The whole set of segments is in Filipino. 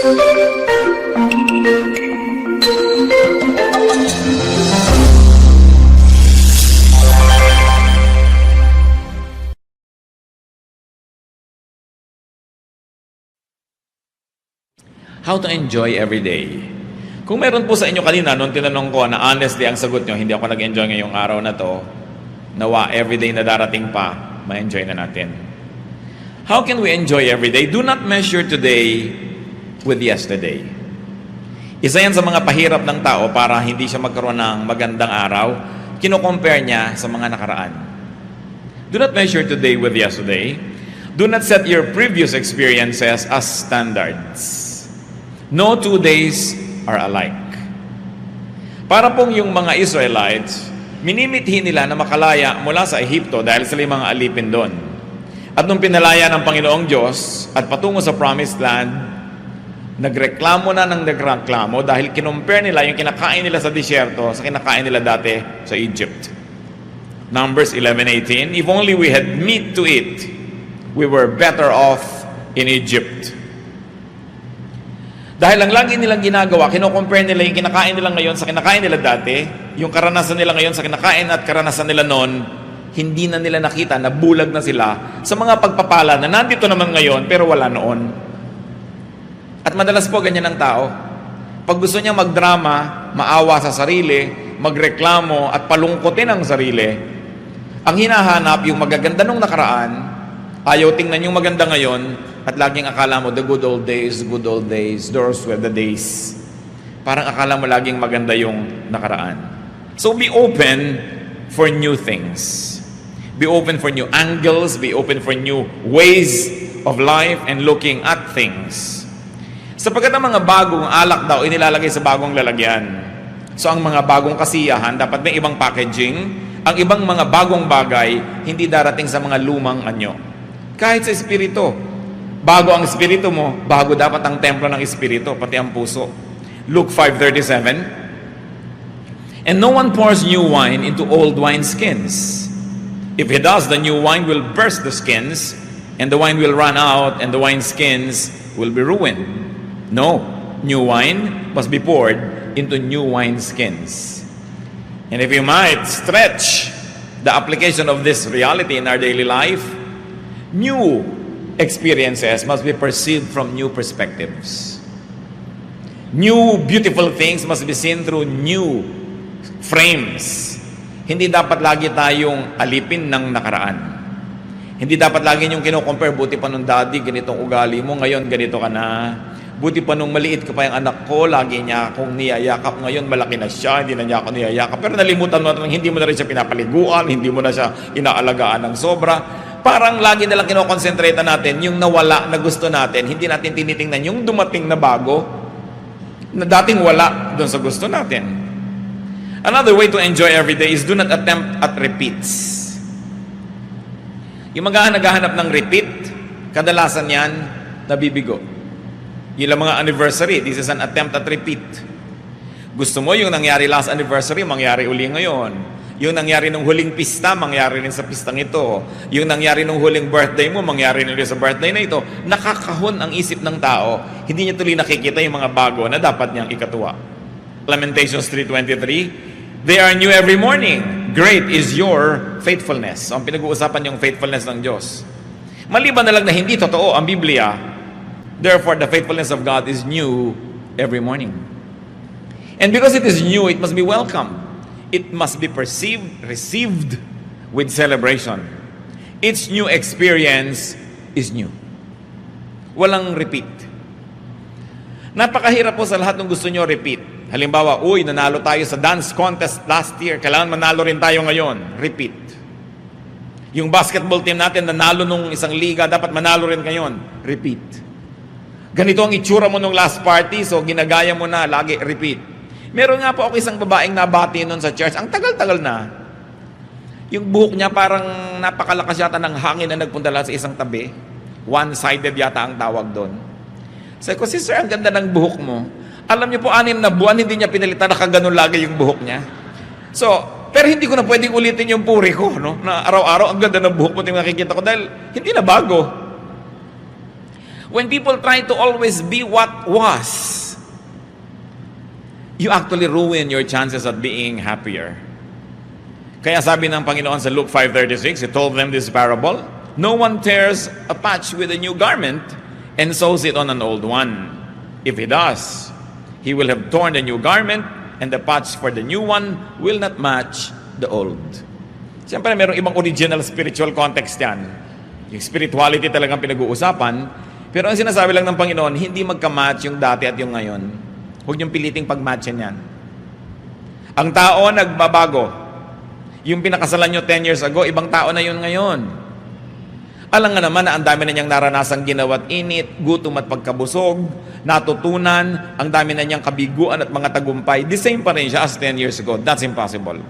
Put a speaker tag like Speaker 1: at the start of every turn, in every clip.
Speaker 1: How to enjoy every day. Kung meron po sa inyo kanina, nung tinanong ko na honestly ang sagot nyo, hindi ako nag-enjoy ngayong araw na to, nawa everyday na darating pa, ma-enjoy na natin. How can we enjoy every day? Do not measure today with yesterday. Isa yan sa mga pahirap ng tao para hindi siya magkaroon ng magandang araw, kino-compare niya sa mga nakaraan. Do not measure today with yesterday. Do not set your previous experiences as standards. No 2 days are alike. Para pong yung mga Israelites, minimithi nila na makalaya mula sa Ehipto dahil sila yung mga alipin doon. At nung pinalaya ng Panginoong Diyos at patungo sa Promised Land, nagreklamo na ng nagreklamo dahil kinumpare nila yung kinakain nila sa disyerto sa kinakain nila dati sa Egypt. Numbers 11:18, if only we had meat to eat, we were better off in Egypt. Dahil ang lagi nilang ginagawa, kino-compare nila yung kinakain nila ngayon sa kinakain nila dati, yung karanasan nila ngayon sa kinakain at karanasan nila noon, hindi na nila nakita na bulag na sila sa mga pagpapala na nandito naman ngayon pero wala noon. At madalas po ganyan ang tao. Pag gusto niya magdrama, maawa sa sarili, magreklamo at palungkotin ang sarili, ang hinahanap yung magaganda nung nakaraan, ayaw tingnan yung maganda ngayon, at laging akala mo, the good old days, those were the days. Parang akala mo laging maganda yung nakaraan. So be open for new things. Be open for new angles, be open for new ways of life and looking at things. Sapagkat ang mga bagong alak daw, inilalagay sa bagong lalagyan. So ang mga bagong kasiyahan, dapat may ibang packaging. Ang ibang mga bagong bagay, hindi darating sa mga lumang anyo. Kahit sa espiritu, bago ang espiritu mo, bago dapat ang templo ng espiritu, pati ang puso. Luke 5:37. And no one pours new wine into old wineskins. If he does, the new wine will burst the skins, and the wine will run out, and the wineskins will be ruined. No, new wine must be poured into new wineskins. And if you might stretch the application of this reality in our daily life, new experiences must be perceived from new perspectives. New beautiful things must be seen through new frames. Hindi dapat lagi tayong alipin ng nakaraan. Hindi dapat lagi yung kino-compare, buti pa nung daddy, ganitong ugali mo, ngayon ganito ka na. Buti pa nung maliit ka pa yung anak ko, lagi niya akong niyayakap, ngayon malaki na siya, hindi na niya ako niyayakap. Pero nalimutan mo na, hindi mo na rin siya pinapaliguan, hindi mo na siya inaalagaan ng sobra. Parang lagi nalang kinokonsentrate natin yung nawala na gusto natin. Hindi natin tinitingnan yung dumating na bago na dating wala doon sa gusto natin. Another way to enjoy every day is do not attempt at repeats. Yung naghahanap ng repeat, kadalasan yan, nabibigo. Yung mga anniversary, this is an attempt at repeat. Gusto mo yung nangyari last anniversary, mangyari uli ngayon. Yung nangyari nung huling pista, mangyari rin sa pistang ito. Yung nangyari nung huling birthday mo, mangyari rin sa birthday na ito. Nakakahon ang isip ng tao. Hindi niya tuloy nakikita yung mga bago na dapat niyang ikatuwa. Lamentations 3:23, they are new every morning. Great is your faithfulness. So, ang pinag-uusapan yung faithfulness ng Diyos. Maliban na lang na hindi totoo ang Biblia, therefore the faithfulness of God is new every morning. And because it is new, it must be welcome. It must be perceived, received with celebration. Each new experience is new. Walang repeat. Napakahirap po sa lahat ng gusto nyo repeat. Halimbawa, nanalo tayo sa dance contest last year, kailangan manalo rin tayo ngayon. Repeat. Yung basketball team natin, nanalo nung isang liga, dapat manalo rin ngayon. Repeat. Ganito ang itsura mo nung last party, so ginagaya mo na, lagi repeat. Meron nga po ako isang babaeng nabati noon sa church. Ang tagal-tagal na. Yung buhok niya parang napakalakas yata ng hangin na nagpunta lang sa isang tabi. One-sided yata ang tawag doon. Sabi ko, sister, ang ganda ng buhok mo. Alam niyo po, 6 na buwan, hindi niya pinalitan, nakaganon lagi yung buhok niya. So, pero hindi ko na pwedeng ulitin yung puri ko, no? Na araw-araw, ang ganda ng buhok mo, yung nakikita ko, dahil hindi na bago. When people try to always be what was, you actually ruin your chances at being happier. Kaya sabi ng Panginoon sa Luke 5:36, He told them this parable, no one tears a patch with a new garment and sews it on an old one. If he does, he will have torn the new garment, and the patch for the new one will not match the old. Siyempre, mayroong ibang original spiritual context yan. Yung spirituality talagang pinag-uusapan. Pero ang sinasabi lang ng Panginoon, hindi magka-match yung dati at yung ngayon. Huwag niyong piliting pag-matchin yan. Ang tao nagbabago. Yung pinakasalan nyo 10 years ago, ibang tao na yun ngayon. Alam nga naman na ang dami na niyang naranasang ginawa't init, gutom at pagkabusog, natutunan, ang dami na niyang kabiguan at mga tagumpay. The same pa rin siya as 10 years ago. That's impossible.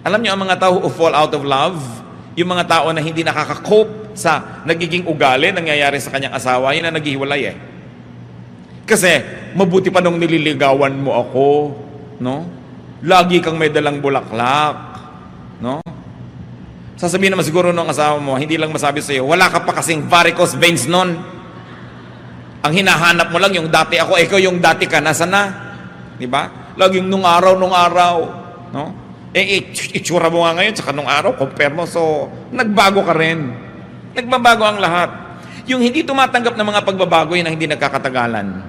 Speaker 1: Alam niyo, ang mga tao who fall out of love, yung mga tao na hindi nakaka-cope sa nagiging ugali, nangyayari sa kanyang asawa, yun na naghihiwalay eh. Kasi, mabuti pa nung nililigawan mo ako, no? Lagi kang may dalang bulaklak, no? Sasabihin naman siguro nung asawa mo, hindi lang masabi sa'yo, wala ka pa kasing varicose veins nun. Ang hinahanap mo lang yung dati ako, ikaw yung dati ka, nasa na? Diba? Laging nung araw, no? Itsura mo nga ngayon, tsaka nung araw, compare mo, so, nagbago ka rin. Nagbabago ang lahat. Yung hindi tumatanggap ng mga pagbabago, yun ang hindi nagkakatagalan.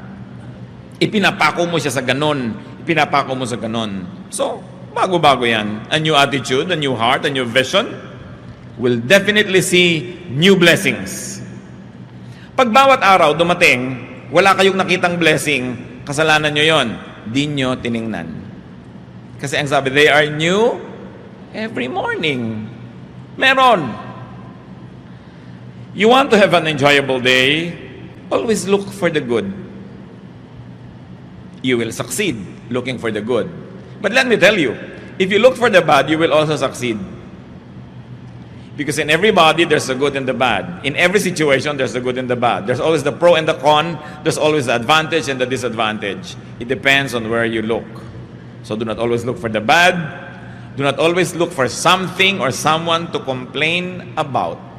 Speaker 1: Ipinapako mo siya sa ganon. Ipinapako mo sa ganon. So, bago-bago yan. A new attitude, a new heart, a new vision will definitely see new blessings. Pag bawat araw dumating, wala kayong nakitang blessing, kasalanan nyo yon. Di nyo tiningnan. Kasi ang sabi, they are new every morning. Meron. You want to have an enjoyable day, always look for the good. You will succeed looking for the good. But let me tell you, if you look for the bad, you will also succeed. Because in everybody, there's the good and the bad. In every situation, there's the good and the bad. There's always the pro and the con. There's always the advantage and the disadvantage. It depends on where you look. So do not always look for the bad. Do not always look for something or someone to complain about.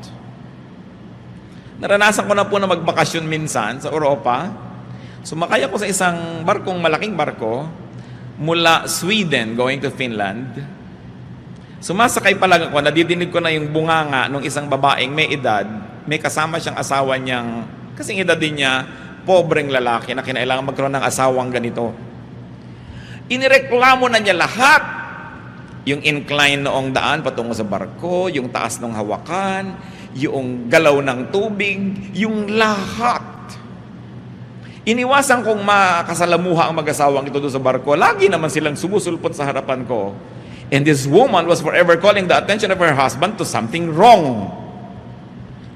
Speaker 1: Naranasan ko na po na magbakasyon minsan sa Europa. Sumakay ako sa isang malaking barko, mula Sweden going to Finland. Sumasakay pa lang ako, nadidinig ko na yung bunganga ng isang babaeng may edad, may kasama siyang asawa niyang, kasing edad din niya, pobreng lalaki na kinailangan magkaroon ng asawang ganito. Inireklamo na niya lahat. Yung incline noong daan patungo sa barko, yung taas ng hawakan, yung galaw ng tubig, yung lahat. Iniwasan kong makasalamuha ang mag-asawang ito doon sa barko. Lagi naman silang sumusulpot sa harapan ko. And this woman was forever calling the attention of her husband to something wrong.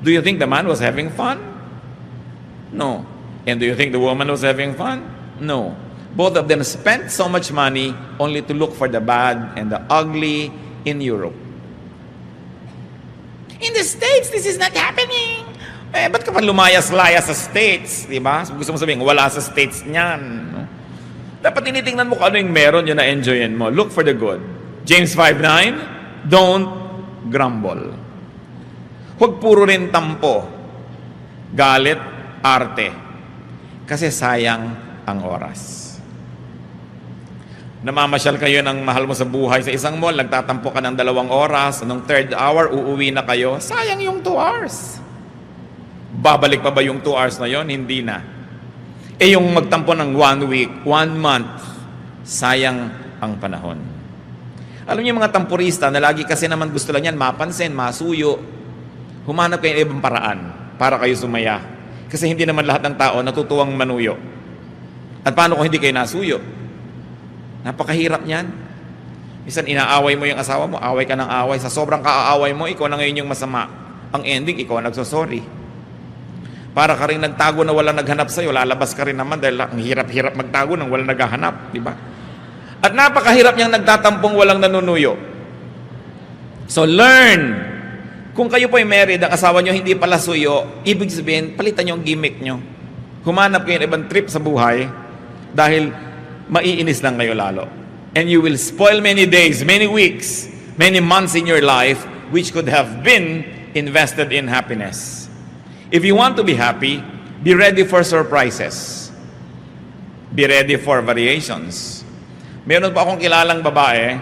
Speaker 1: Do you think the man was having fun? No. And do you think the woman was having fun? No. Both of them spent so much money only to look for the bad and the ugly in Europe. In the States, this is not happening. Ba't ka pa lumayas-layas sa States? Diba? Gusto mo sabihin, wala sa States niyan. No? Dapat tinitingnan mo kung ano yung meron yun na enjoyin mo. Look for the good. James 5:9, don't grumble. Huwag puro rin tampo, galit, arte. Kasi sayang ang oras. Namamasyal kayo ng mahal mo sa buhay sa isang mall, nagtatampo ka ng 2 oras, anong 3rd hour, uuwi na kayo, sayang yung 2 hours. Babalik pa ba yung 2 hours na yon? Hindi na. Yung magtampo ng 1 week, 1 month, sayang ang panahon. Alam niyo yung mga tampurista na lagi kasi naman gusto lang yan, mapansin, masuyo, humanap kayo ng ibang paraan para kayo sumaya. Kasi hindi naman lahat ng tao natutuwang manuyo. At paano kung hindi kayo nasuyo? Napakahirap niyan. Minsan inaaway mo yung asawa mo, away ka ng away. Sa sobrang kaaaway mo, ikaw na ngayon yung masama. Ang ending, ikaw nagsosorry. Para ka rin nagtago na walang naghanap sa'yo, lalabas ka rin naman dahil ang hirap-hirap magtago nang walang naghahanap, di ba? At napakahirap niyang nagtatampong walang nanunuyo. So learn. Kung kayo po ay married, ang asawa niyo hindi pala suyo, ibig sabihin, palitan niyo ang gimmick niyo. Humanap kayo ng ibang trip sa buhay dahil maiinis lang kayo lalo. And you will spoil many days, many weeks, many months in your life which could have been invested in happiness. If you want to be happy, be ready for surprises. Be ready for variations. Meron pa akong kilalang babae,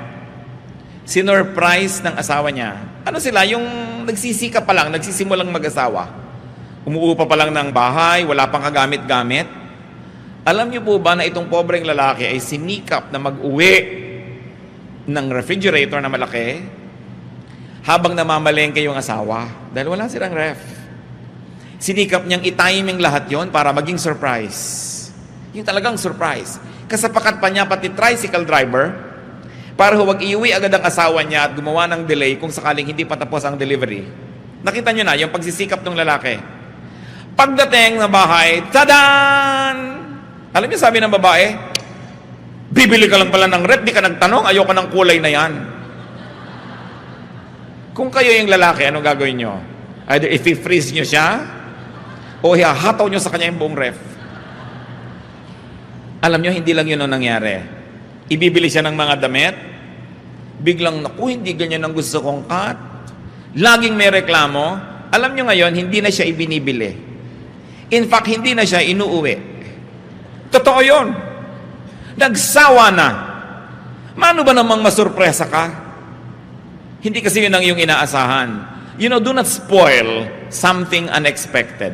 Speaker 1: sinurprise ng asawa niya. Ano sila? Yung nagsisika pa lang, nagsisimulang mag-asawa. Umuupa pa lang ng bahay, wala pang kagamit-gamit. Alam niyo po ba na itong pobreng lalaki ay sinikap na mag-uwi ng refrigerator na malaki habang namamalengke yung asawa dahil wala silang ref. Sinikap niyang i-timing lahat yon para maging surprise. Yung talagang surprise. Kasapakat pa niya pati tricycle driver para huwag iuwi agad ang asawa niya at gumawa ng delay kung sakaling hindi pa tapos ang delivery. Nakita niyo na yung pagsisikap ng lalaki. Pagdating na bahay, tadan! Alam niyo sabi ng babae, bibili ka lang pala ng rep, di ka nagtanong, ayoko ng kulay na yan. Kung kayo yung lalaki, anong gagawin niyo? Either i-freeze niyo siya o ihahataw niyo sa kanya yung buong ref. Alam niyo, hindi lang yun ang nangyari. Ibibili siya ng mga damit, biglang, naku, hindi ganyan ang gusto kong cut. Laging may reklamo. Alam niyo ngayon, hindi na siya ibinibili. In fact, hindi na siya inuuwi. Totoo yun. Nagsawa na. Mano ba namang masurpresa ka? Hindi kasi yun ang yung inaasahan. You know, do not spoil something unexpected.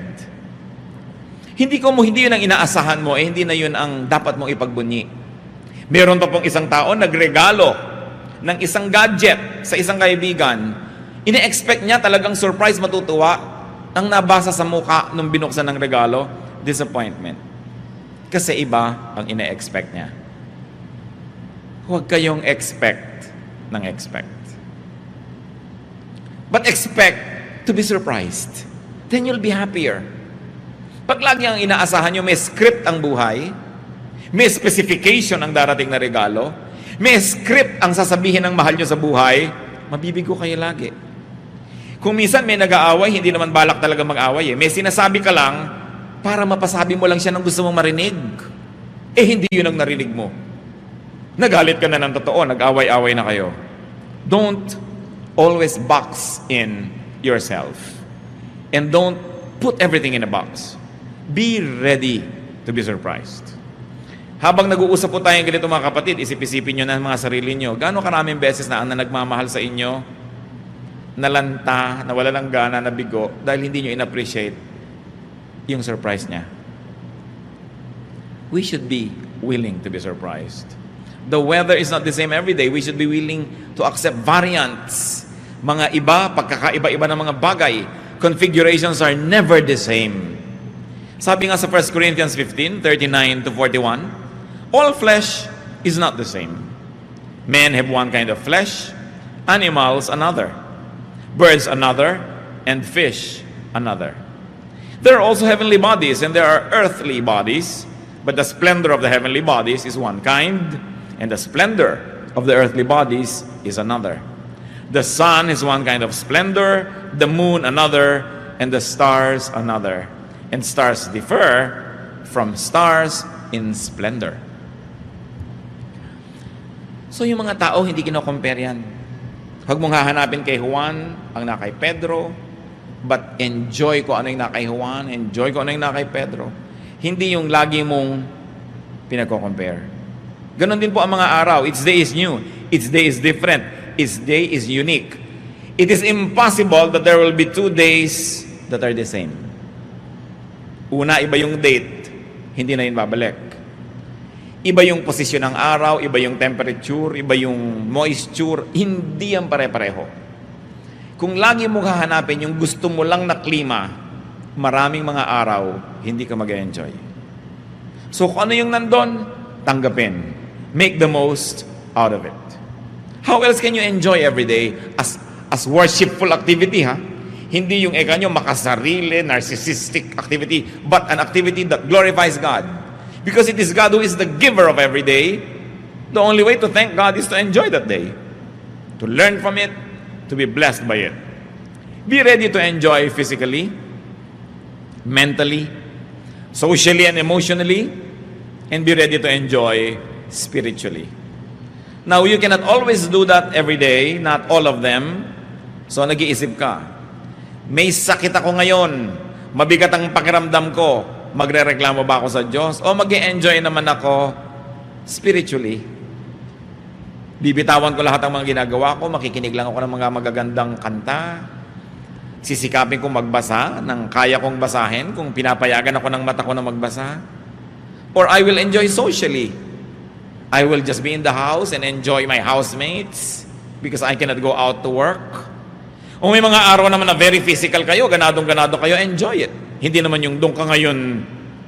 Speaker 1: Hindi yun ang inaasahan mo, hindi na yun ang dapat mong ipagbunyi. Meron pa pong isang tao nagregalo ng isang gadget sa isang kaibigan. Ine-expect niya talagang surprise, matutuwa. Ang nabasa sa mukha nung binuksan ng regalo, disappointment. Kasi iba ang ine-expect niya. Huwag kayong expect ng expect. But expect to be surprised. Then you'll be happier. Pag lagi ang inaasahan nyo, may script ang buhay, may specification ang darating na regalo, may script ang sasabihin ng mahal nyo sa buhay, mabibigo kayo lagi. Kung minsan may nag-aaway, hindi naman balak talaga mag-away. May sinasabi ka lang, para mapasabi mo lang siya ng gusto mong marinig. Hindi yun ang narinig mo. Nagalit ka na ng totoo, nag-away-away na kayo. Don't always box in yourself. And don't put everything in a box. Be ready to be surprised. Habang nag-uusap po tayong ganito mga kapatid, isip-isipin nyo na mga sarili nyo, gaano karaming beses na ang nagmamahal sa inyo, nalanta, nawala ng gana, nabigo, dahil hindi nyo in-appreciate yung surprise niya. We should be willing to be surprised. The weather is not the same every day. We should be willing to accept variants. Mga iba, pagkakaiba-iba ng mga bagay. Configurations are never the same. Sabi nga sa 1 Corinthians 15, 39 to 41, all flesh is not the same. Men have one kind of flesh, animals another, birds another, and fish another. There are also heavenly bodies, and there are earthly bodies, but the splendor of the heavenly bodies is one kind, and the splendor of the earthly bodies is another. The sun is one kind of splendor, the moon another, and the stars another. And stars differ from stars in splendor. So yung mga tao, hindi kino-compare yan. Huwag mong hahanapin kay Juan ang na kay Pedro, but enjoy ko ano yung na kay Juan, enjoy ko ano yung na kay Pedro. Hindi yung lagi mong pinagko-compare. Ganon din po ang mga araw. Each day is new. Each day is different. Each day is unique. It is impossible that there will be 2 days that are the same. Una, iba yung date, hindi na yun babalik. Iba yung posisyon ng araw, iba yung temperature, iba yung moisture, hindi yan pare-pareho. Kung lagi mo hahanapin yung gusto mo lang na klima, maraming mga araw, hindi ka mag-enjoy. So kung ano yung nandun, tanggapin. Make the most out of it. How else can you enjoy every day as worshipful activity, ha? Hindi yung nyo makasarili, narcissistic activity, but an activity that glorifies God. Because it is God who is the giver of every day. The only way to thank God is to enjoy that day. To learn from it, to be blessed by it. Be ready to enjoy physically, mentally, socially and emotionally, and be ready to enjoy spiritually. Now, you cannot always do that every day, not all of them. So, nag-iisip ka, may sakit ako ngayon, Mabigat ang pakiramdam ko, magrereklamo ba ako sa Diyos? O mag-e-enjoy naman ako spiritually? Bibitawan ko lahat ng mga ginagawa ko, makikinig lang ako ng mga magagandang kanta, sisikapin kong magbasa ng kaya kong basahin kung pinapayagan ako ng mata ko na magbasa. Or I will enjoy socially. I will just be in the house and enjoy my housemates because I cannot go out to work. O may mga araw naman na very physical kayo, ganadong-ganado kayo, enjoy it. Hindi naman yung doon ka ngayon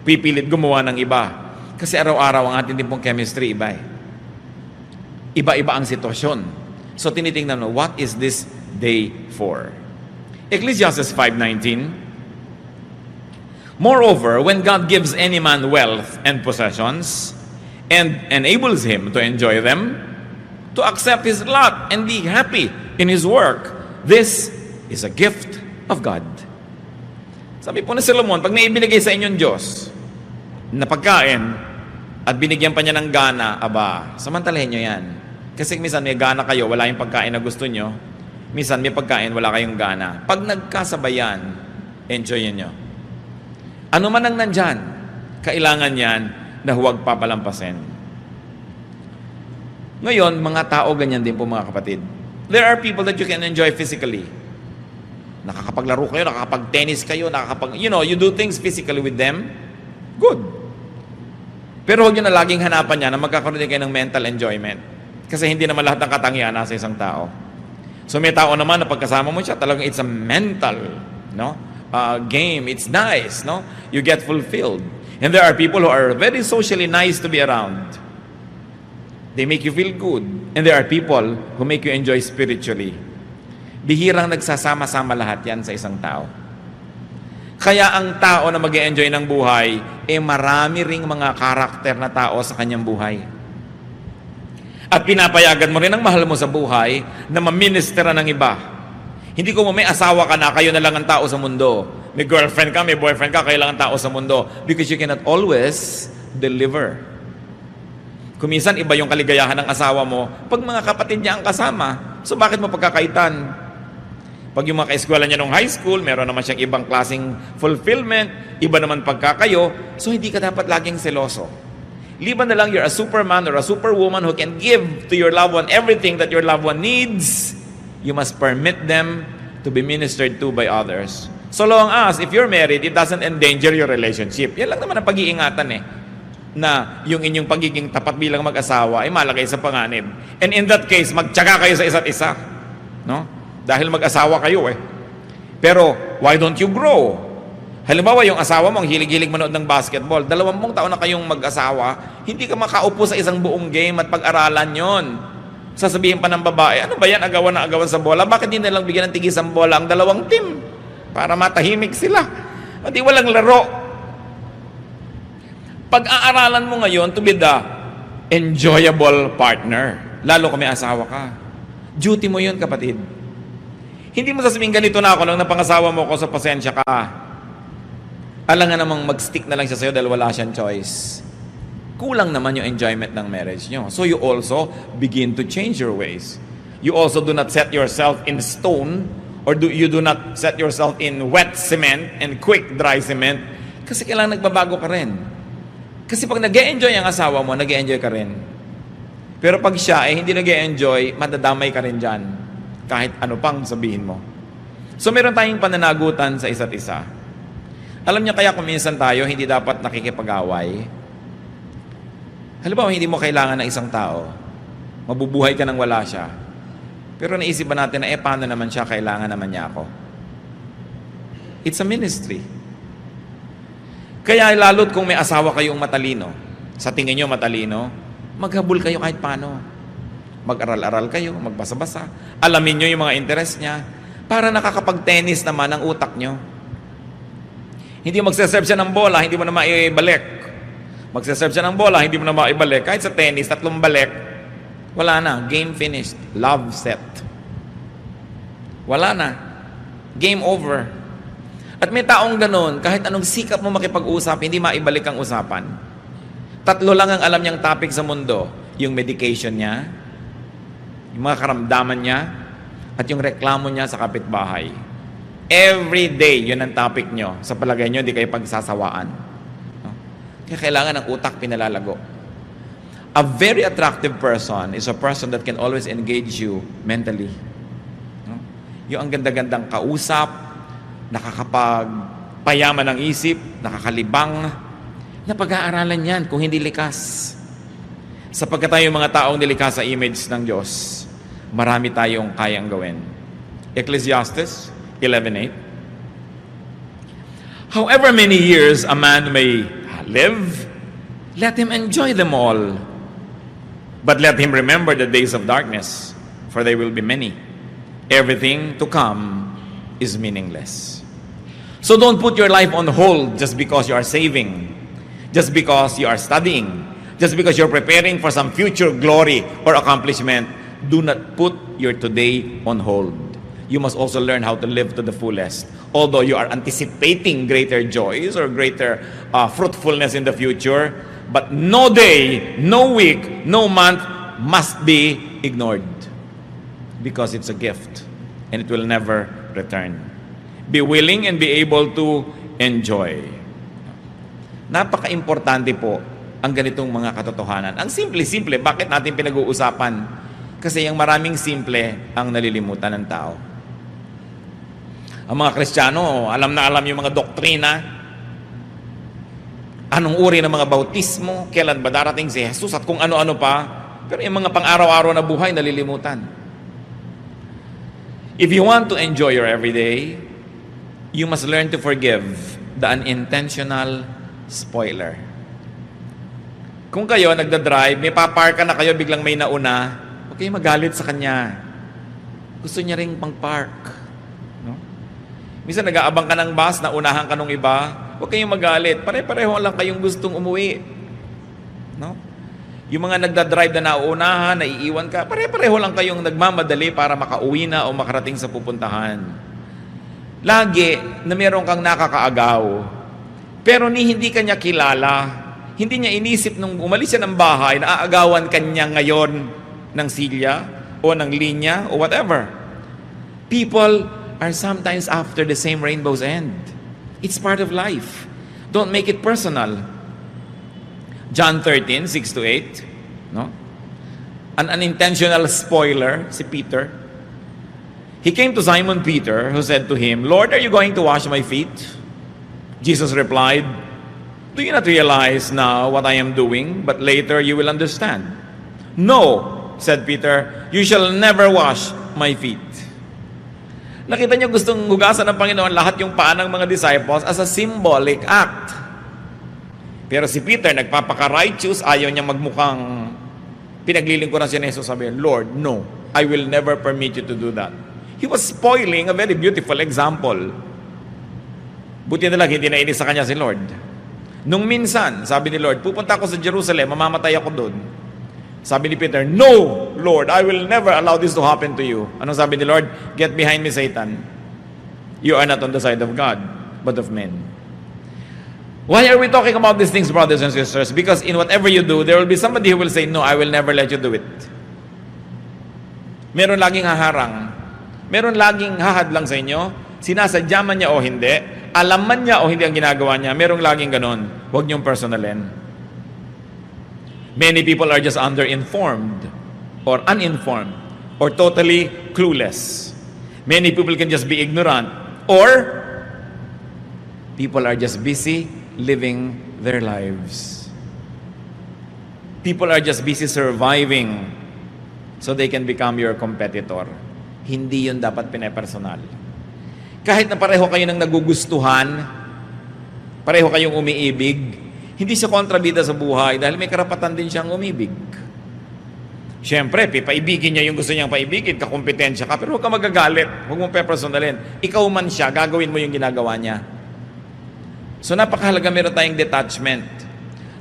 Speaker 1: pipilit gumawa ng iba. Kasi araw-araw ang ating din pong chemistry iba eh. Iba-iba ang sitwasyon. So tinitingnan mo, what is this day for? Ecclesiastes 5:19. Moreover, when God gives any man wealth and possessions, and enables him to enjoy them, to accept his lot and be happy in his work, this is a gift of God. Sabi po ni Solomon, pag naibinigay sa inyong Diyos na pagkain at binigyan pa niya ng gana, aba, samantalahin nyo yan. Kasi minsan may gana kayo, wala yung pagkain na gusto nyo. Minsan may pagkain, wala kayong gana. Pag nagkasabayan, enjoyin nyo. Ano man ang nandyan, kailangan yan na huwag papalampasin. Ngayon, mga tao ganyan din po mga kapatid. There are people that you can enjoy physically. Nakakapaglaro kayo, nakakapag-tennis kayo, you do things physically with them. Good. Pero huwag nyo na laging hanapan niya na magkakaroon din kayo ng mental enjoyment. Kasi hindi naman lahat ng katangian nasa isang tao. So may tao naman na pagkasama mo siya, talagang it's a mental game. It's nice. You get fulfilled. And there are people who are very socially nice to be around. They make you feel good. And there are people who make you enjoy spiritually. Bihirang nagsasama-sama lahat yan sa isang tao. Kaya ang tao na mag-e-enjoy ng buhay, marami ring mga karakter na tao sa kanyang buhay. At pinapayagan mo rin ang mahal mo sa buhay na maministera ng iba. Hindi ko may asawa ka na, kayo na lang ang tao sa mundo. May girlfriend ka, may boyfriend ka, kayo lang ang tao sa mundo. Because you cannot always deliver. Kuminsan, iba yung kaligayahan ng asawa mo pag mga kapatid niya ang kasama. So, bakit mo pagkakaitan? Pag yung mga ka-eskwela niya nung high school, meron naman siyang ibang klaseng fulfillment, iba naman pagkakayo, so hindi ka dapat laging seloso. Liban na lang you're a superman or a superwoman who can give to your loved one everything that your loved one needs, you must permit them to be ministered to by others. So long as, if you're married, it doesn't endanger your relationship. Yan lang naman ang pag-iingatan na yung inyong pagiging tapat bilang mag-asawa ay malagay sa panganib. And in that case, magtyaga kayo sa isa't isa. Dahil mag-asawa kayo Pero, why don't you grow? Halimbawa, yung asawa mo, ang hilig-hilig manood ng basketball, 20 taon na kayong mag-asawa, hindi ka makaupo sa isang buong game at pag-aralan yon. Sasabihin pa ng babae, ano ba yan, agawan na agawan sa bola? Bakit hindi nalang bigyan ng tigisang bola ang dalawang team? Para matahimik sila. Hindi walang laro. Pag-aaralan mo ngayon to be the enjoyable partner, lalo kung may asawa ka. Duty mo yun, kapatid. Hindi mo sasabihin, ganito na ako nang napangasawa mo ko sa pasensya ka. Alam nga namang mag-stick na lang siya sa'yo dahil wala siyang choice. Kulang naman yung enjoyment ng marriage nyo. So you also begin to change your ways. You also do not set yourself in stone or you do not set yourself in wet cement and quick dry cement kasi kailangan nagbabago ka rin. Kasi pag nag-e-enjoy ang asawa mo, nag-e-enjoy ka rin. Pero pag siya ay hindi nag-e-enjoy, madadamay ka rin dyan. Kahit ano pang sabihin mo. So meron tayong pananagutan sa isa't isa. Alam niya kaya kung minsan tayo hindi dapat nakikipag-away. Halimbawa, hindi mo kailangan ng isang tao. Mabubuhay ka nang wala siya. Pero naisip ba natin na paano naman siya, kailangan naman niya ako? It's a ministry. Kaya lalo't kung may asawa kayong matalino, sa tingin nyo matalino, maghabol kayo kahit paano. Mag-aral-aral kayo, magbasa-basa. Alamin nyo yung mga interest niya para nakakapag-tennis naman ang utak nyo. Hindi magsaserve siya ng bola, hindi mo na maibalik. Magsaserve siya ng bola, hindi mo na maibalik. Kahit sa tennis, 3 balik, wala na. Game finished. Love set. Wala na. Game over. At may taong ganun, kahit anong sikap mo makipag-usap, hindi maibalik ang usapan. 3 lang ang alam niyang topic sa mundo. Yung medication niya, yung mga karamdaman niya, at yung reklamo niya sa kapitbahay. Every day, yun ang topic nyo. Sa palagay nyo, hindi kayo pagsasawaan. No? Kaya kailangan ng utak pinalalago. A very attractive person is a person that can always engage you mentally. No? Yung ang ganda-gandang kausap, nakakapagpayaman ng isip, nakakalibang, napag-aaralan yan kung hindi likas. Sapagkat tayo mga taong nilikha sa image ng Diyos, marami tayong kayang gawin. Ecclesiastes 11:8. However many years a man may live, let him enjoy them all. But let him remember the days of darkness, for they will be many. Everything to come is meaningless. So don't put your life on hold just because you are saving, just because you are studying, just because you're preparing for some future glory or accomplishment. Do not put your today on hold. You must also learn how to live to the fullest. Although you are anticipating greater joys or greater fruitfulness in the future, but no day, no week, no month must be ignored because it's a gift and it will never return. Be willing and be able to enjoy. Napaka-importante po ang ganitong mga katotohanan. Ang simple-simple, bakit natin pinag-uusapan? Kasi yung maraming simple ang nalilimutan ng tao. Ang mga Kristiyano, alam na alam yung mga doktrina, anong uri ng mga bautismo, kailan ba darating si Jesus at kung ano-ano pa. Pero yung mga pang-araw-araw na buhay, nalilimutan. If you want to enjoy your everyday, you must learn to forgive the unintentional spoiler. Kung kayo nagda-drive, may paparka na kayo, biglang may nauna, huwag kayong magalit sa kanya. Gusto niya ring pang-park. No? Minsan nag-aabang ka ng bus, naunahan ka nung iba, huwag kayong magalit. Pare-pareho lang kayong gustong umuwi. No? Yung mga nagda-drive na nauunahan, naiiwan ka, pare-pareho lang kayong nagmamadali para makauwi na o makarating sa pupuntahan. Lagi na meron kang nakakaagaw, pero hindi ka niya kilala, hindi niya inisip nung umalis siya ng bahay na aagawan kanya ngayon ng silya o ng linya o whatever. People are sometimes after the same rainbow's end. It's part of life. Don't make it personal. John 13, 6-8. No? An unintentional spoiler, si Peter. He came to Simon Peter, who said to him, Lord, are you going to wash my feet? Jesus replied, do you not realize now what I am doing, but later you will understand? No, said Peter, you shall never wash my feet. Nakita niyo gustong hugasan ng Panginoon lahat yung paa ng mga disciples as a symbolic act. Pero si Peter, nagpapaka-righteous, ayaw niya magmukhang pinaglilingkuran siya ni Jesus, sabi, Lord, no, I will never permit you to do that. He was spoiling a very beautiful example. Buti na lang, hindi nainis sa kanya si Lord. Nung minsan, sabi ni Lord, pupunta ako sa Jerusalem, mamamatay ako doon. Sabi ni Peter, no, Lord, I will never allow this to happen to you. Anong sabi ni Lord? Get behind me, Satan. You are not on the side of God, but of men. Why are we talking about these things, brothers and sisters? Because in whatever you do, there will be somebody who will say, no, I will never let you do it. Meron laging haharang. Meron laging hahadlang sa inyo. Sinasadya man niya o hindi. Alam man niya o hindi ang ginagawa niya. Merong laging ganon. Huwag niyong personalin. Many people are just underinformed or uninformed or totally clueless. Many people can just be ignorant or people are just busy living their lives. People are just busy surviving so they can become your competitor. Hindi yun dapat pinepersonal. Kahit na pareho kayo ng nagugustuhan, pareho kayong umiibig, hindi siya kontrabida sa buhay dahil may karapatan din siyang umibig. Siyempre, paibigin niya yung gusto niyang paibigin, kakompetensya ka, pero huwag ka magagalit, huwag mong pepersonalin. Ikaw man siya, gagawin mo yung ginagawa niya. So napakahalaga meron tayong detachment.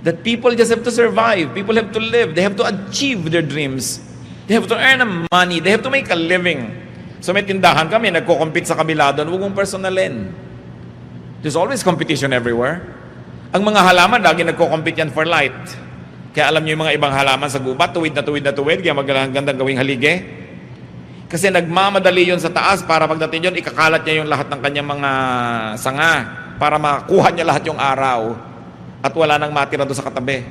Speaker 1: That people just have to survive, people have to live, they have to achieve their dreams. They have to earn money, they have to make a living. So may tindahan kami, nagko-compete sa kabila doon, huwag mong personalin. There's always competition everywhere. Ang mga halaman, lagi nagko-compete yan for light. Kaya alam niyo yung mga ibang halaman sa gubat, tuwid na tuwid na tuwid, kaya magandang gawing halige. Kasi nagmamadali yon sa taas para pagdating yon, ikakalat niya yung lahat ng kanyang mga sanga para makuha niya lahat yung araw at wala nang matira doon sa katabi.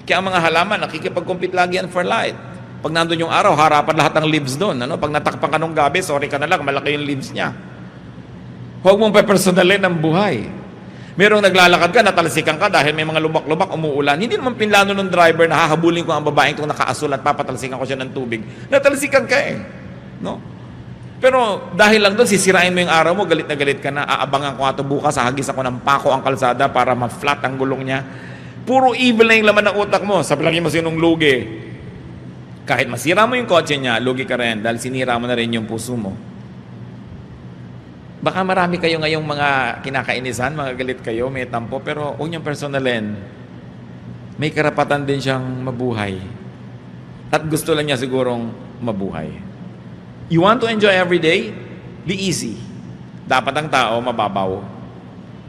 Speaker 1: Kaya ang mga halaman, nakikipag-compete lagi yan for light. Pag nandun yung araw, harapan lahat ng leaves doon. Ano? Pag natakpan ka ng gabi, sorry ka na lang, malaki yung leaves niya. Huwag mong pepersonalin ang buhay. Merong naglalakad ka, natalsikan ka dahil may mga lubak-lubak, umuulan. Hindi naman pinlano ng driver na hahabulin ko ang babaeng itong nakaasul at papatalsikan ko siya ng tubig. Natalsikan ka eh. No? Pero dahil lang doon, sisirain mo yung araw mo, galit na galit ka na, aabangan ko ato bukas, hahagis ako ng pako ang kalsada para ma-flat ang gulong niya. Puro evil na yung laman ng utak mo. Sa palagi mo sinong lugi. Kahit masira mo yung kotse niya, lugi ka rin dahil sinira mo na rin yung puso mo. Baka marami kayo ngayong mga kinakainisan, mga galit kayo, may tampo, pero huwag niyang personalin. May karapatan din siyang mabuhay. At gusto lang niya sigurong mabuhay. You want to enjoy every day? Be easy. Dapat ang tao mababaw.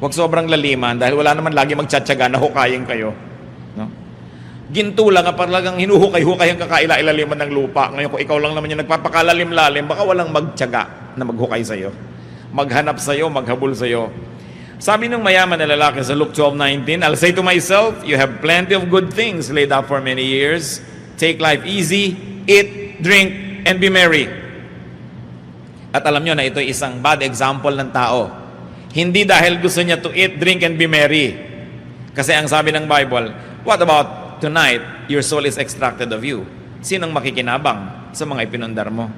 Speaker 1: Huwag sobrang laliman dahil wala naman lagi magtsatsaga na hukayin kayo. No? Ginto lang ang talagang hinuhukay-hukay ang kakaila-ilaliman ng lupa. Ngayon kung ikaw lang naman yung nagpapakalalim-lalim, baka walang magtsaga na maghukay sa'yo. Maghanap sa'yo, maghabol sa'yo. Sabi ng mayaman na lalaki sa Luke 12:19, I'll say to myself, you have plenty of good things laid up for many years. Take life easy, eat, drink, and be merry. At alam nyo na ito isang bad example ng tao. Hindi dahil gusto niya to eat, drink, and be merry. Kasi ang sabi ng Bible, what about tonight, your soul is extracted of you? Sinong makikinabang sa mga ipinundar mo?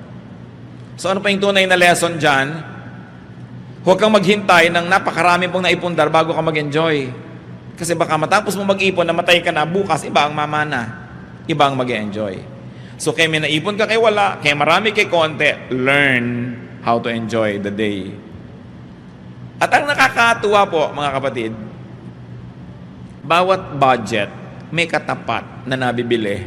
Speaker 1: So ano pa yung tunay na lesson dyan? Huwag kang maghintay ng napakarami pong naipundar bago ka mag-enjoy. Kasi baka matapos mo mag-ipon, namatay ka na, bukas iba ang mamana. Iba ang mag-enjoy. So kaya may naipon ka kay wala, kaya marami kay konti, learn how to enjoy the day. At ang nakakatuwa po, mga kapatid, bawat budget may katapat na nabibili.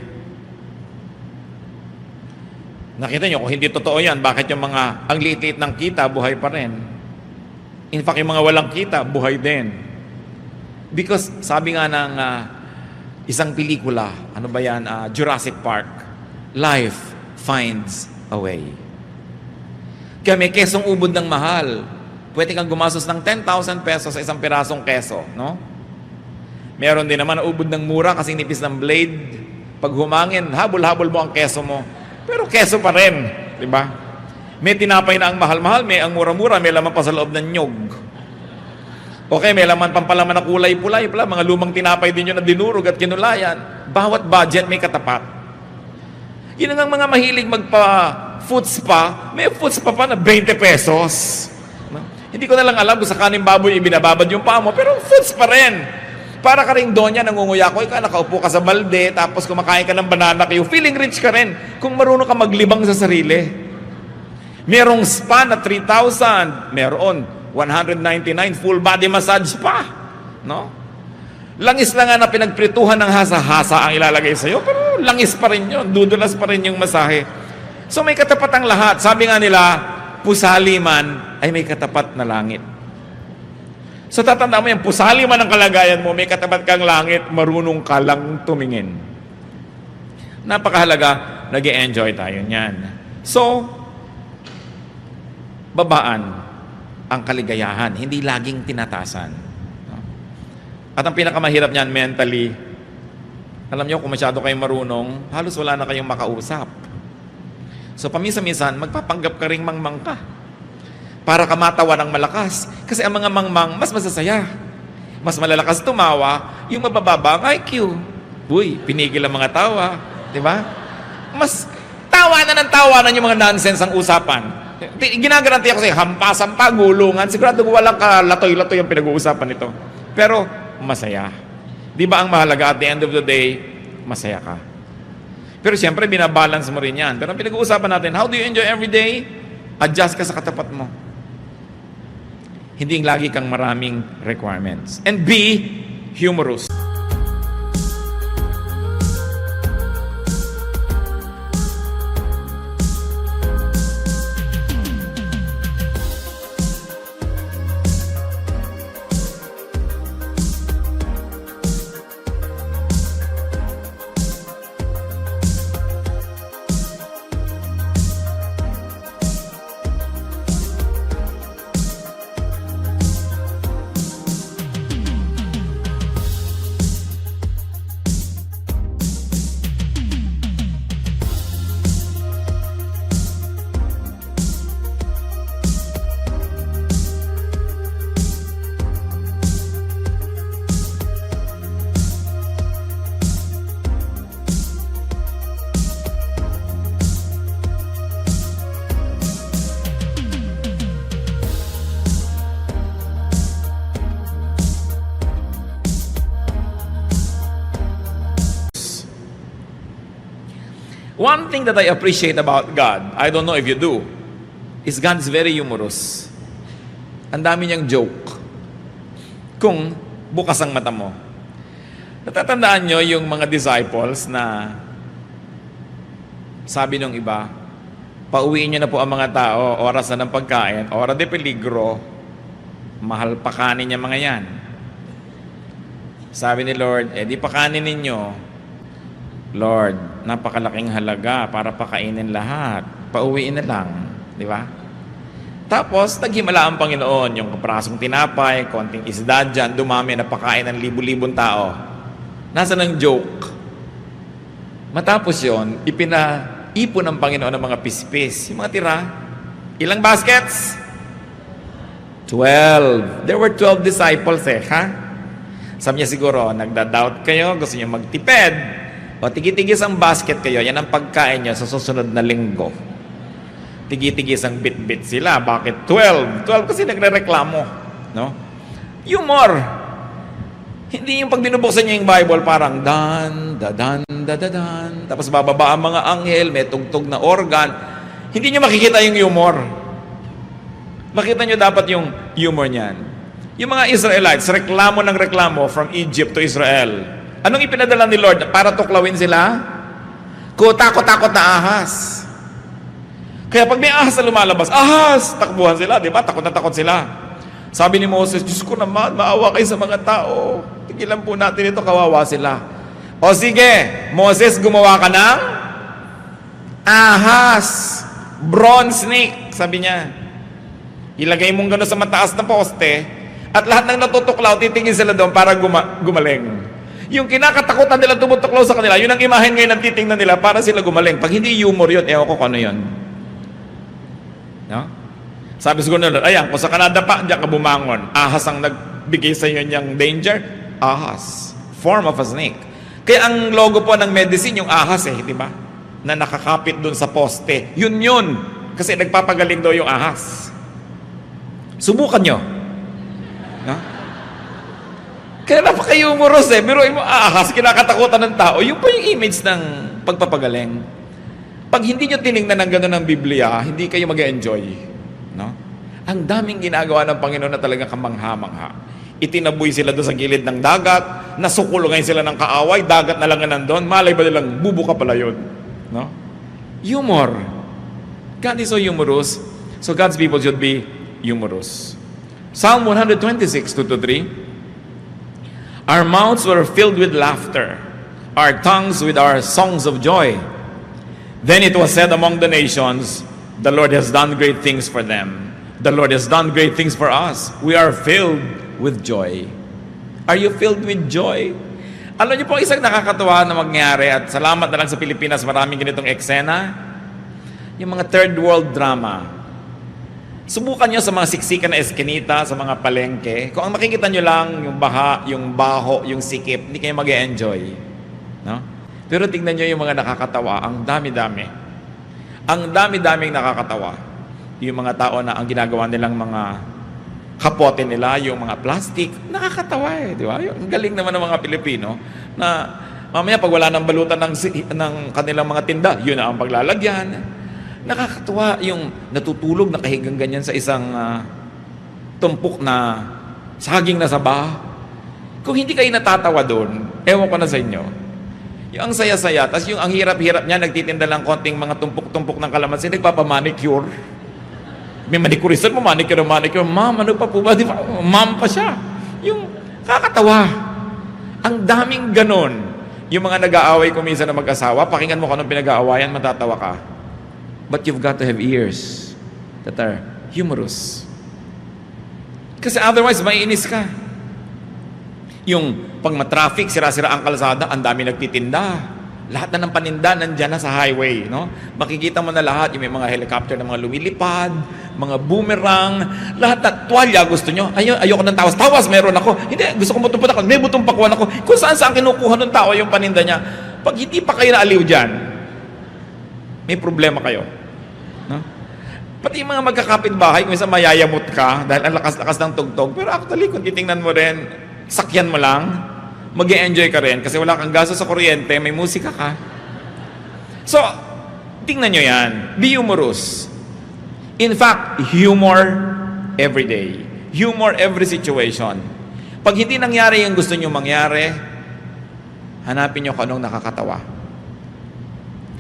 Speaker 1: Nakita nyo, kung hindi totoo yan, bakit yung mga ang liit-liit ng kita, buhay pa rin? In fact, yung mga walang kita, buhay din. Because sabi nga ng isang pelikula, ano ba yan, Jurassic Park, life finds a way. Kaya may kesong ubod ng mahal. Pwede kang gumastos ng 10,000 pesos sa isang pirasong keso, no? Meron din naman na ubod ng mura kasi nipis ng blade. Pag humangin, habol-habol mo ang keso mo. Pero keso pa rin, di ba? May tinapay na ang mahal-mahal, may ang mura-mura, may laman pa sa loob ng nyog. Okay, may laman pampalaman na kulay-pulay pala, mga lumang tinapay din yun na dinurog at kinulayan. Bawat budget may katapat. Yun ang mga mahilig magpa-foot spa, may foot spa pa na 20 pesos. No? Hindi ko na lang alam kung sa kaning baboy ibinababad yung paa mo, pero foot spa rin. Para ka rin doon yan, nangunguya ko, ikaw nakaupo ka sa balde, tapos kumakain ka ng banana kayo, feeling rich ka rin kung marunong ka maglibang sa sarili. Merong spa na 3,000, meron 199 full body massage pa, no? Langis lang nga na pinagprituhan ng hasa-hasa ang ilalagay sa'yo, pero langis pa rin yun, dudulas pa rin yung masahe. So may katapat ang lahat. Sabi nga nila, pusali man ay may katapat na langit. So tatanda mo yan, pusali man ang kalagayan mo, may katapat kang langit, marunong ka lang tumingin. Napakahalaga, nag-e-enjoy tayo niyan. So, babaan ang kaligayahan, hindi laging tinatasan. At ang pinakamahirap niyan mentally, alam niyo kung masyado kayong marunong, halos wala na kayong makausap. So paminsan-minsan, magpapanggap ka ring mangmang ka para ka matawa ng malakas. Kasi ang mga mangmang, mas masasaya. Mas malalakas tumawa, yung mabababa ang IQ. Uy, pinigil ang mga tawa. Diba? Mas tawa na ng tawanan yung mga nonsense ang usapan. Ginagaranti ako sa'yo, hampa-sampa, gulungan. Sigurado walang kalatoy-latoy ang pinag-uusapan nito. Pero, masaya. Di ba ang mahalaga at the end of the day, masaya ka. Pero siyempre, binabalance mo rin yan. Pero ang pinag-uusapan natin, how do you enjoy every day? Adjust ka sa katapat mo. Hindi lagi kang maraming requirements. And be humorous. One thing that I appreciate about God, I don't know if you do, is God is very humorous. Ang dami niyang joke. Kung bukas ang mata mo. Natatandaan nyo yung mga disciples na sabi nung iba, pauwiin nyo na po ang mga tao, oras na ng pagkain, oras de peligro, mahal pa kanin niya mga yan. Sabi ni Lord, di pakanin ninyo. Lord, napakalaking halaga para pakainin lahat. Pauwiin na lang. Di ba? Tapos, naghimala ang Panginoon, yung kaprasong tinapay, konting isda dyan, dumami na pakain ng libu-libong tao. Nasaan ang joke? Matapos yon, ipinaipon ng Panginoon ng mga pispis. Yung mga tira, ilang baskets? 12. There were 12 disciples ha? Sabi niya siguro, nagda-doubt kayo, gusto niyo magtipid. O tigi-tigis ang basket kayo, yan ang pagkain niyo sa susunod na linggo. Tigi-tigis ang bit-bit sila. Bakit 12? 12 kasi nagre-reklamo. No? Humor. Hindi yung pag binubuksan niyo yung Bible, parang dan, dadan, dadadan. Tapos bababa ang mga anghel, may tugtog na organ. Hindi niyo makikita yung humor. Makita niyo dapat yung humor niyan. Yung mga Israelites, reklamo ng reklamo from Egypt to Israel. Anong ipinadala ni Lord? Para tuklawin sila? Takot-takot na ahas. Kaya pag may ahas na lumalabas, ahas! Takbuhan sila, di ba? Takot na takot sila. Sabi ni Moses, Diyos ko naman, maawa kayo sa mga tao. Tigilan po natin ito, kawawa sila. O sige, Moses, gumawa ka ng ahas. Bronze snake, sabi niya. Ilagay mong gano'n sa mataas na poste, at lahat ng natutuklaw, titingin sila doon para gumaling. Yung kinakatakutan nila tumutuklaw sa kanila, yun ang imahen ngayon ang titingnan nila para sila gumaling. Pag hindi humor yun, ewan ko kung ano yun. No? Sabi siguro nila, ayan, kung sa Canada pa, diyan ka bumangon. Ahas ang nagbigay sa inyo niyang danger. Ahas. Form of a snake. Kaya ang logo po ng medicine, yung ahas di ba? Na nakakapit dun sa poste. Yun. Kasi nagpapagaling daw yung ahas. Subukan nyo. No? Kaya napaka-humorous Biruin mo, ahas, kinakatakutan ng tao. Yun po yung image ng pagpapagaling. Pag hindi nyo tinignan ng gano'n ng Biblia, hindi kayo mag-enjoy. No? Ang daming ginagawa ng Panginoon na talagang kamangha-mangha. Itinaboy sila doon sa gilid ng dagat, nasukulungan sila ng kaaway, dagat na lang nga nandun, malay ba nilang bubuka pala yun? No? Humor. God is so humorous, so God's people should be humorous. Psalm 126, 2-3. Our mouths were filled with laughter, our tongues with our songs of joy. Then it was said among the nations, the Lord has done great things for them. The Lord has done great things for us. We are filled with joy. Are you filled with joy? Alam niyo po, isang nakakatuwa na mangyari, at salamat na lang sa Pilipinas, maraming ganitong eksena, yung mga third world drama. Subukan nyo sa mga siksikan na eskinita, sa mga palengke. Kung ang makikita nyo lang, yung baha, yung baho, yung sikip, hindi kayo mag-e-enjoy. No? Pero tingnan nyo yung mga nakakatawa, ang dami-dami. Ang dami-daming nakakatawa. Yung mga tao na ang ginagawa nilang mga kapote nila, yung mga plastic, nakakatawa di ba? Yung galing naman ng mga Pilipino na mamaya pag wala ng balutan ng kanilang mga tinda, yun na ang paglalagyan. Nakakatuwa yung natutulog, nakahigang ganyan sa isang tumpok na saging na saba. Kung hindi kayo natatawa doon, ewan ko na sa inyo. Yung ang saya-saya, tas yung ang hirap-hirap niya, nagtitinda lang konting mga tumpok-tumpok ng kalamansi, nagpapamanicure. May manicurisan mo, manicure. Ma'am, ano pa po ba? Di ba? Ma'am pa siya. Yung kakatawa. Ang daming ganon. Yung mga nag-aaway ko minsan na mag-asawa, pakinggan mo kung anong pinag-aawayan, matatawa ka. But you've got to have ears that are humorous. Kasi otherwise, maiinis ka. Yung pag matraffic, sira-sira ang kalsada, ang dami nagtitinda. Lahat na ng paninda nandyan na sa highway, no? Makikita mo na lahat, yung may mga helicopter na mga lumilipad, mga boomerang, lahat na tuwalya gusto nyo. Ayoko ng tawas. Tawas, meron ako. Hindi, gusto ko butong ako. May butong pakuan ako. Kung saan kinukuha ng tao yung paninda niya. Pag hindi pa kayo naaliw dyan, may problema kayo. No? Pati yung mga magkakapit-bahay, kung isa mayayamot ka, dahil ang lakas-lakas ng tugtog, pero actually, kung titingnan mo rin, sakyan mo lang, mag-e-enjoy ka rin kasi wala kang gasto sa kuryente, may musika ka. So, Tingnan nyo yan. Be humorous. In fact, humor every day. Humor every situation. Pag hindi nangyari yung gusto nyo mangyari, hanapin nyo kung anong nakakatawa.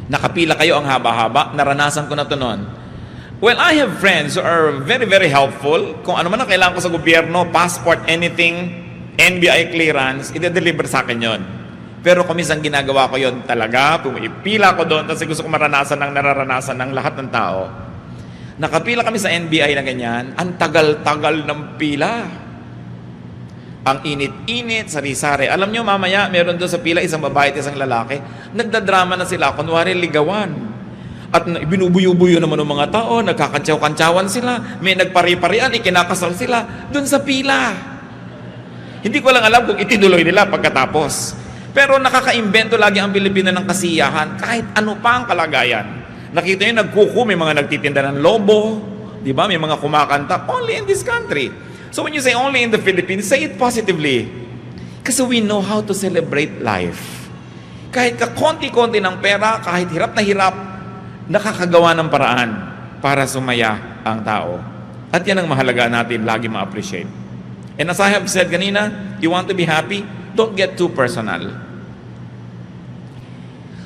Speaker 1: Nakapila kayo ang haba-haba, naranasan ko na to noon. Well, I have friends who are very, very helpful. Kung ano man ang kailangan ko sa gobyerno, passport, anything, NBI clearance, ide-deliver sa akin yon. Pero kung minsan ginagawa ko yon talaga, pumipila ko doon kasi gusto ko maranasan ng nararanasan ng lahat ng tao. Nakapila kami sa NBI na ganyan, ang tagal-tagal ng pila. Ang init-init, sari-sari. Alam nyo, mamaya, meron doon sa pila, isang babae at isang lalaki, nagdadrama na sila, kunwari ligawan. At binubuyo-buyo naman ng mga tao, nagkakantsaw-kantsawan sila, may nagpari-parian, ikinakasal sila, doon sa pila. Hindi ko lang alam kung itinuloy nila pagkatapos. Pero nakaka-imbento lagi ang Pilipino ng kasiyahan, kahit ano pa ang kalagayan. Nakita nyo, nagkuku, may mga nagtitinda ng lobo, di ba? May mga kumakanta, only in this country. So when you say only in the Philippines, say it positively. Kasi we know how to celebrate life. Kahit kakonti-konti ng pera, kahit hirap na hirap, nakakagawa ng paraan para sumaya ang tao. At yan ang mahalaga natin lagi ma-appreciate. And as I have said kanina, you want to be happy, don't get too personal.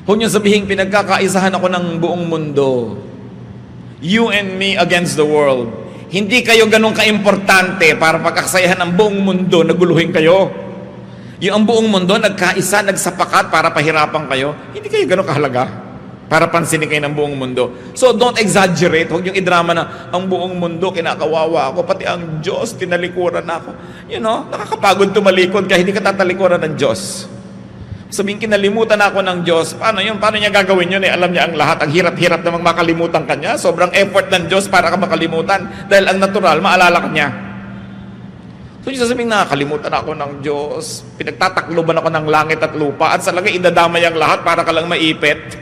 Speaker 1: Huwag niyo sabihin, pinagkakaisahan ako ng buong mundo. You and me against the world. Hindi kayo ganun ka-importante para pagkakasayahan ng buong mundo, naguluhin kayo. Yung ang buong mundo, nagkaisa, nagsapakat para pahirapan kayo, hindi kayo ganun kahalaga para pansinin kayo ng buong mundo. So don't exaggerate. Huwag yung idrama na ang buong mundo, kinakawawa ako, pati ang Diyos, tinalikuran ako. You know, nakakapagod tumalikod kahit hindi ka tatalikuran ng Diyos. Sabihin, kinalimutan ako ng Diyos. Paano yun? Paano niya gagawin yun? Alam niya ang lahat. Ang hirap-hirap namang makalimutan ka niya. Sobrang effort ng Diyos para ka makalimutan. Dahil ang natural, maalala ka niya. So, yung sasabihin, nakakalimutan ako ng Diyos. Pinagtatakloban ako ng langit at lupa. At sa lagay, idadamay ang lahat para ka lang maipit.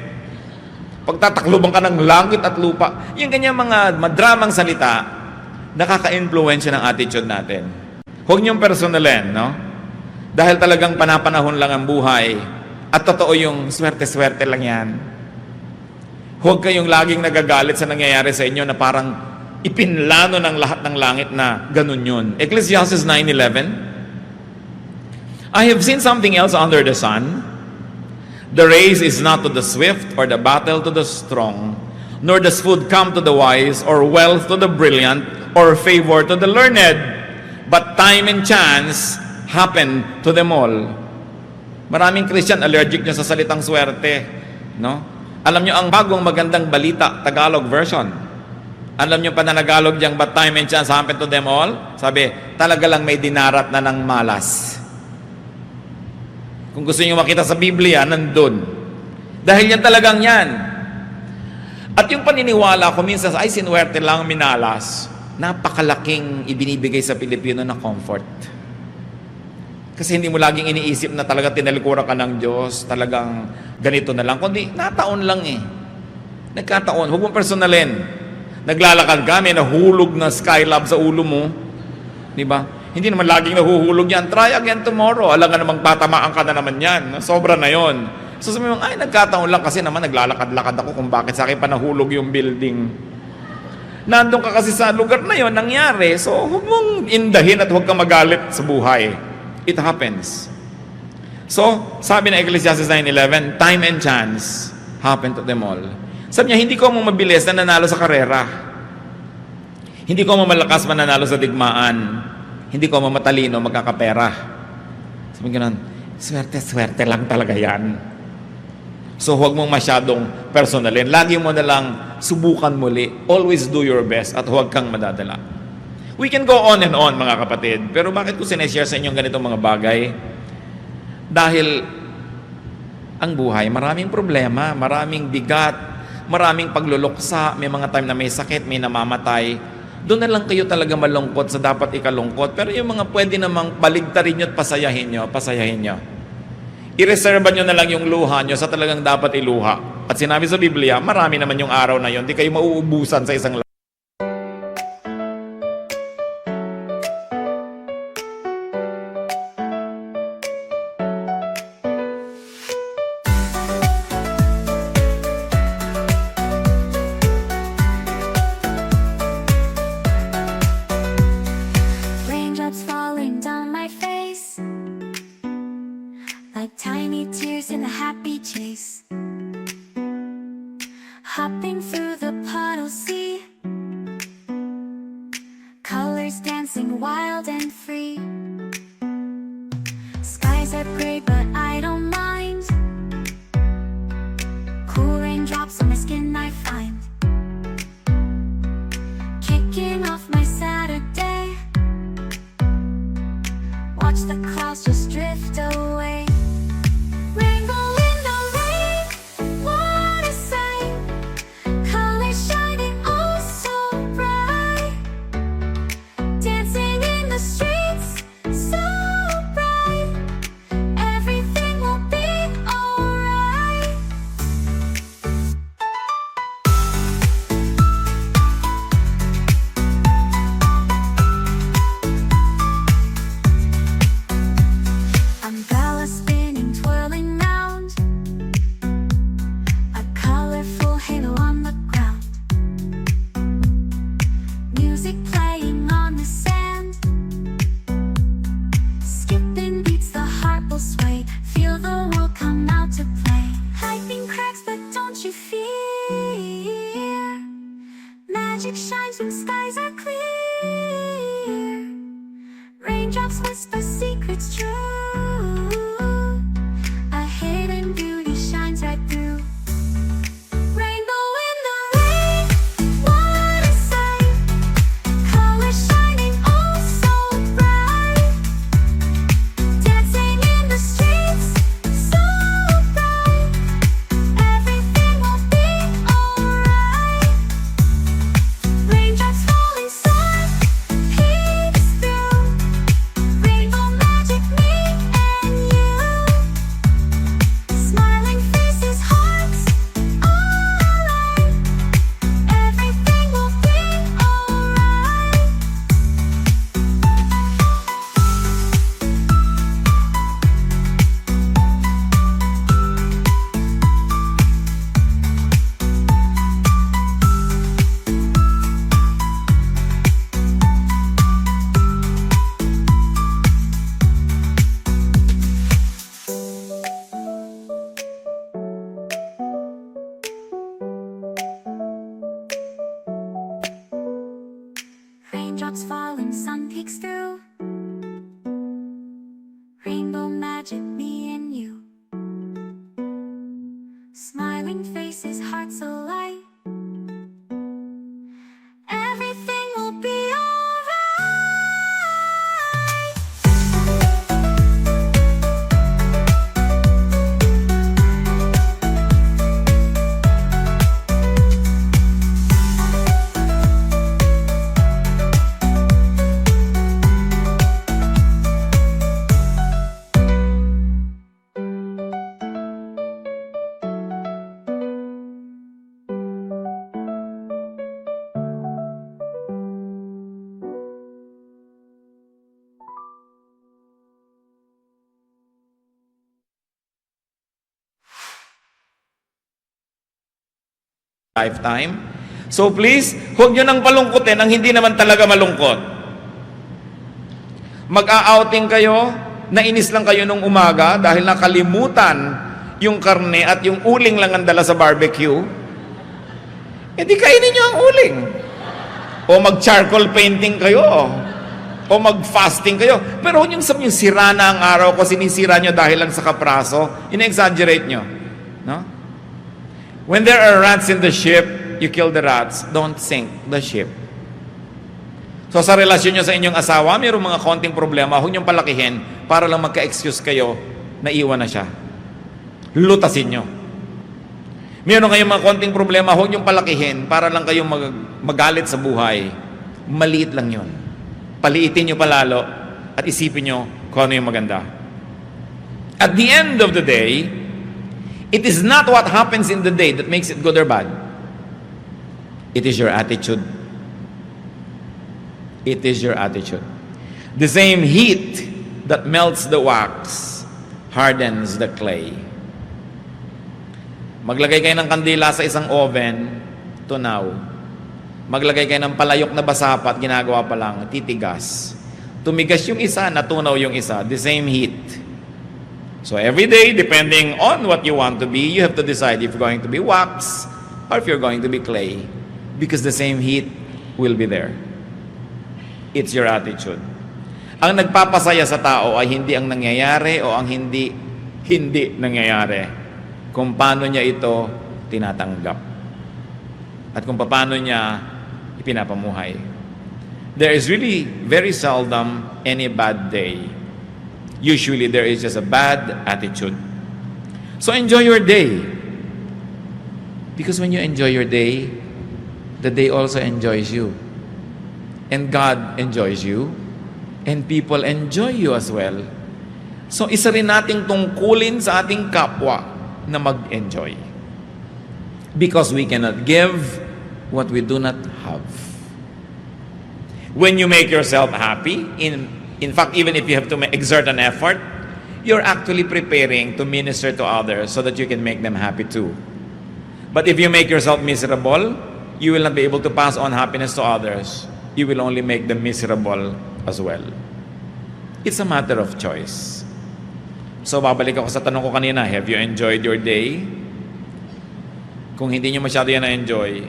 Speaker 1: Pagtatakloban ka ng langit at lupa. Yung ganyan mga madramang salita, nakaka-influensya ng attitude natin. Huwag niyong personalin, no? Dahil talagang panapanahon lang ang buhay at totoo yung swerte-swerte lang yan. Huwag kayong laging nagagalit sa nangyayari sa inyo na parang ipinlano ng lahat ng langit na ganun yun. Ecclesiastes 9:11, I have seen something else under the sun. The race is not to the swift or the battle to the strong, nor does food come to the wise or wealth to the brilliant or favor to the learned, but time and chance happen to them all. Maraming Christian allergic nyo sa salitang swerte, no? Alam nyo ang bagong magandang balita, Tagalog version. Alam nyo pa na Tagalog diyang, but time and chance happen to them all? Sabi, talaga lang may dinarat na ng malas. Kung gusto nyo makita sa Biblia, nandun. Dahil yan talagang yan. At yung paniniwala ko minsan, ay sinuwerte lang minalas, napakalaking ibinibigay sa Pilipino na comfort. Kasi hindi mo laging iniisip na talaga tinalikuran ka ng Diyos, talagang ganito na lang. Kundi, nataon lang eh. Nagkataon. Huwag mong personalin. Naglalakad ka, may nahulog na skylab sa ulo mo. Di ba? Hindi naman laging nahuhulog yan. Try again tomorrow. Alam nga namang tatamaan ka na naman yan. Sobra na yon. So sabi mo, ay, nagkataon lang kasi naman naglalakad-lakad ako kung bakit sa akin pa nahulog yung building. Nandun ka kasi sa lugar na yon, nangyari. So, huwag mong indahin at huwag kang magalit sa buhay. It happens. So, sabi na Ecclesiastes 9:11, time and chance happen to them all. Sabi niya, hindi ko mo mabilis na nanalo sa karera. Hindi ko mo malakas mananalo sa digmaan. Hindi ko mo matalino magkakapera. Sabi ganun, swerte-swerte lang talaga yan. So, huwag mong masyadong personalin. Lagi mo na lang subukan muli. Always do your best at huwag kang madadala. We can go on and on, mga kapatid. Pero bakit ko sineshare sa inyong ganitong mga bagay? Dahil ang buhay, maraming problema, maraming bigat, maraming pagluluksa, may mga time na may sakit, may namamatay. Doon na lang kayo talaga malungkot sa dapat ikalungkot. Pero yung mga pwede namang baligtarin nyo at pasayahin nyo, pasayahin nyo. I-reserve nyo na lang yung luha nyo sa talagang dapat iluha. At sinabi sa Biblia, marami naman yung araw na yun, di kayo mauubusan sa isang
Speaker 2: like tiny tears in a happy chase, hopping through the puddle sea, colors dancing wild and free. Skies are gray but I don't mind, cool raindrops on my skin I find, kicking off my Saturday, watch the clouds just drift away. Rainbow in the rain, what a sight, colors shining oh so bright, dancing in the streets so bright, everything will be alright. Umbrella spinning, twirling round, a colorful halo on the ground, music playing on the sand, skipping beats, the heart will sway, feel the world come out to play. Lightning cracks but don't you fear, magic shines when skies are clear, raindrops whisper secrets true, a hidden beauty shines right through. Rainbow in the rain, what a sight, colors shining oh so bright, dancing in the streets so bright, everything will be alright. Raindrops falling soft, peeks through, rainbow magic me and you, smiling faces, hearts alight, everything will be alright. Raindrops falling, sun peeks through, rainbow magic, me and you, smiling faces, hearts alight, everything will be alright.
Speaker 1: Lifetime. So please, huwag nyo nang palungkutin ang hindi naman talaga malungkot. Mag-a-outing kayo, nainis lang kayo nung umaga dahil nakalimutan yung karne at yung uling lang ang dala sa barbecue. Eh di kainin nyo ang uling. O mag-charcoal painting kayo. O mag-fasting kayo. Pero huwag yung sabihin, sira na ang araw ko, sinisira nyo dahil lang sa kapraso. Ina-exaggerate nyo. No? When there are rats in the ship, you kill the rats. Don't sink the ship. So sa relasyon nyo sa inyong asawa, mayroong mga konting problema, huwag niyong palakihin para lang magka-excuse kayo na iwan na siya. Lutasin nyo. Mayroon kayong mga konting problema, huwag niyong palakihin para lang kayong magalit sa buhay. Maliit lang yun. Paliitin nyo palalo at isipin nyo kung ano yung maganda. At the end of the day, it is not what happens in the day that makes it good or bad. It is your attitude. It is your attitude. The same heat that melts the wax hardens the clay. Maglagay kayo ng kandila sa isang oven, tunaw. Maglagay kayo ng palayok na basapat, ginagawa pa lang, titigas. Tumigas yung isa, natunaw yung isa. The same heat. So every day, depending on what you want to be, you have to decide if you're going to be wax or if you're going to be clay. Because the same heat will be there. It's your attitude. Ang nagpapasaya sa tao ay hindi ang nangyayari o ang hindi nangyayari. Kung paano niya ito tinatanggap. At kung paano niya ipinapamuhay. There is really very seldom any bad day. Usually there is just a bad attitude. So enjoy your day. Because when you enjoy your day, the day also enjoys you. And God enjoys you. And people enjoy you as well. So isa rin nating tungkulin sa ating kapwa na mag-enjoy. Because we cannot give what we do not have. When you make yourself happy, in fact, even if you have to exert an effort, you're actually preparing to minister to others so that you can make them happy too. But if you make yourself miserable, you will not be able to pass on happiness to others. You will only make them miserable as well. It's a matter of choice. So, babalik ako sa tanong ko kanina, have you enjoyed your day? Kung hindi nyo masyado yan na-enjoy,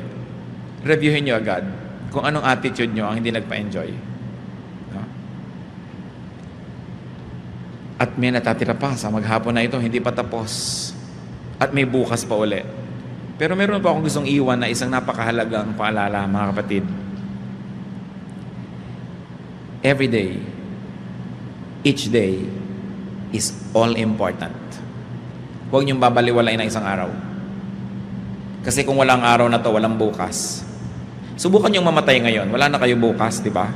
Speaker 1: reviewin nyo agad kung anong attitude nyo ang hindi nagpa-enjoy. No? At may natatira pa sa maghapon na ito, hindi pa tapos. At may bukas pa uli. Pero meron pa akong gustong iwan na isang napakahalagang paalala, mga kapatid. Every day, each day, is all important. Huwag niyong babaliwalain na isang araw. Kasi kung walang araw na to, walang bukas. Subukan niyong mamatay ngayon. Wala na kayo bukas, di ba?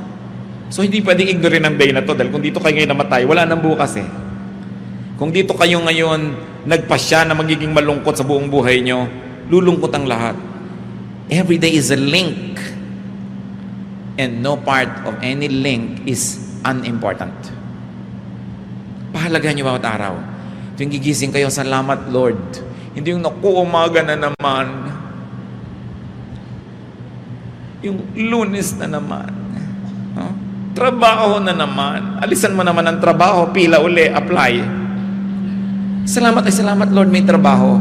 Speaker 1: So, hindi pwedeng ignorin ang day na to dahil kung dito kayo ngayon namatay, wala nang bukas eh. Kung dito kayo ngayon nagpasya na magiging malungkot sa buong buhay niyo, lulungkot ang lahat. Every day is a link. And no part of any link is unimportant. Pahalagahan niyo bawat araw. Tuwing gigising kayo, salamat Lord. Hindi yung naku, umaga na naman. Yung Lunes na naman. No? Trabaho na naman. Alisan mo naman ang trabaho, pila uli, apply. Salamat Lord, may trabaho.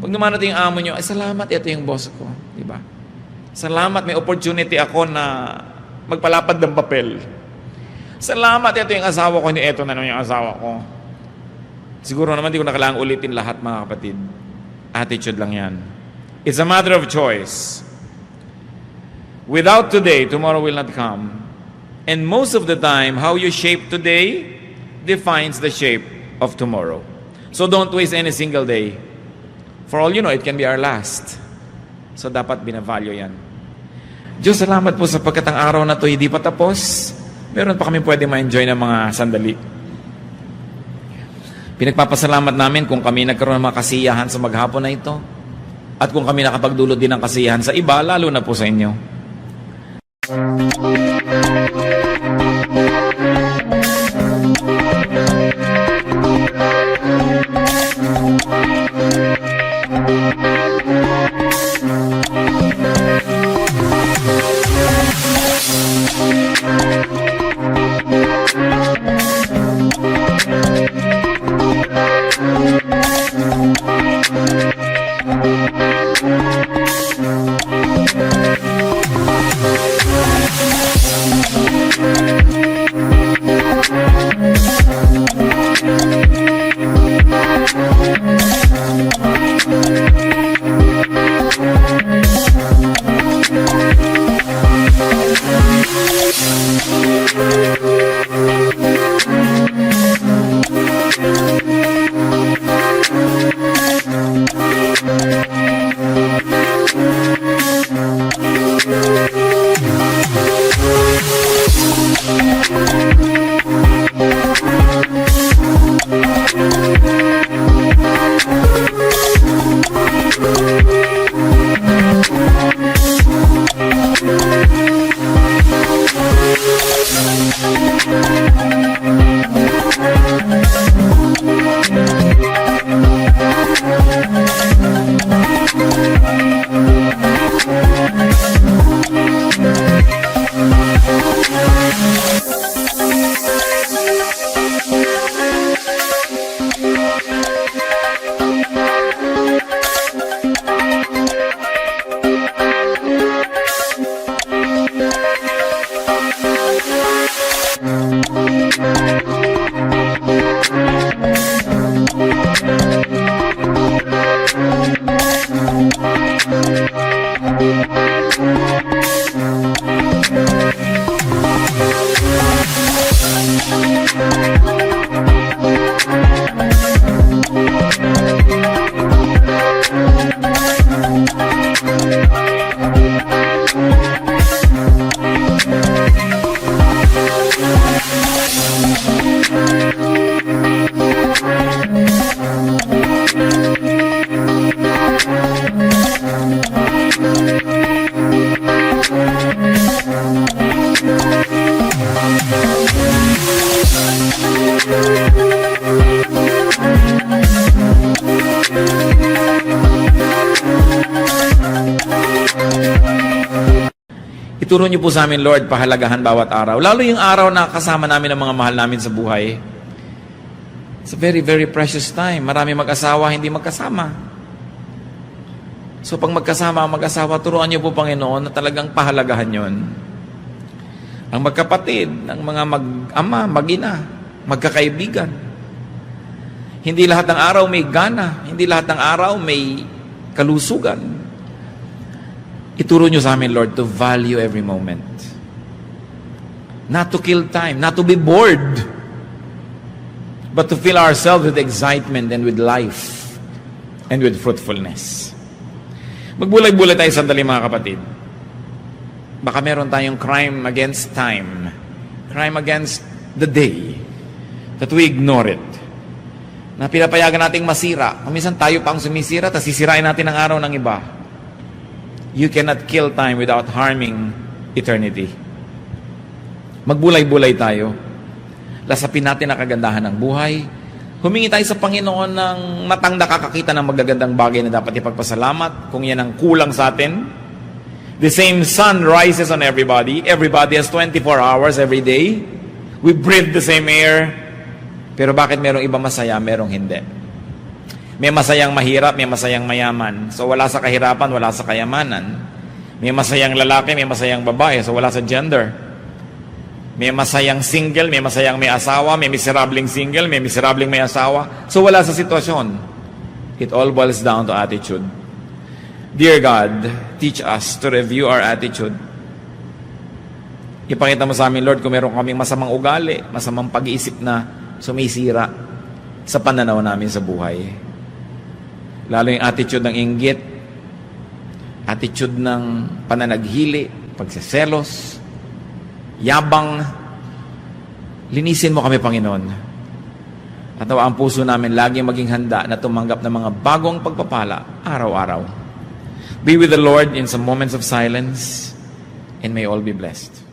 Speaker 1: Pag dumarating yung amo nyo, ay salamat, ito yung boss ko. Diba? Salamat, may opportunity ako na magpalapad ng papel. Salamat, ito yung asawa ko, hindi ito na naman yung asawa ko. Siguro naman di ko na kailangang ulitin lahat, mga kapatid. Attitude lang yan. It's a matter of choice. Without today, tomorrow will not come. And most of the time, how you shape today defines the shape of tomorrow. So don't waste any single day. For all you know, it can be our last. So dapat binavalue yan. Diyos, salamat po sapagkat ang araw na to hindi pa tapos. Meron pa kami pwede ma-enjoy ng mga sandali. Pinagpapasalamat namin kung kami nagkaroon ng mga kasiyahan sa maghapon na ito. At kung kami nakapagdulot din ng kasiyahan sa iba, lalo na po sa inyo. Ituro niyo po sa amin, Lord, pahalagahan bawat araw. Lalo yung araw na kasama namin ang mga mahal namin sa buhay. It's a very, very precious time. Marami mag-asawa, hindi magkasama. So pag magkasama ang mag-asawa, turuan niyo po, Panginoon, na talagang pahalagahan yon. Ang magkapatid, ang mga mag-ama, mag-ina, magkakaibigan. Hindi lahat ng araw may gana. Hindi lahat ng araw may kalusugan. Ituro nyo sa amin, Lord, to value every moment. Not to kill time, not to be bored, but to fill ourselves with excitement and with life and with fruitfulness. Magbulay-bulay tayo sandali, mga kapatid. Baka meron tayong crime against time, crime against the day, that we ignore it. Na pinapayagan nating masira. Minsan tayo pa ang sumisira, tapos sisirain natin ang araw ng iba. You cannot kill time without harming eternity. Magbulay-bulay tayo. Lasapin natin ang kagandahan ng buhay. Humingi tayo sa Panginoon ng matang nakakakita ng magagandang bagay na dapat ipagpasalamat kung yan ang kulang sa atin. The same sun rises on everybody. Everybody has 24 hours every day. We breathe the same air. Pero bakit merong iba masaya, merong hindi? May masayang mahirap, may masayang mayaman. So wala sa kahirapan, wala sa kayamanan. May masayang lalaki, may masayang babae. So wala sa gender. May masayang single, may masayang may asawa. May miserabling single, may miserabling may asawa. So wala sa sitwasyon. It all boils down to attitude. Dear God, teach us to review our attitude. Ipakita mo sa amin, Lord, kung meron kaming masamang ugali, masamang pag-iisip na sumisira sa pananaw namin sa buhay. Lalo yung attitude ng inggit, attitude ng pananaghili, pagseselos, yabang. Linisin mo kami, Panginoon. At nawa ang puso namin lagi maging handa na tumanggap ng mga bagong pagpapala araw-araw. Be with the Lord in some moments of silence, and may all be blessed.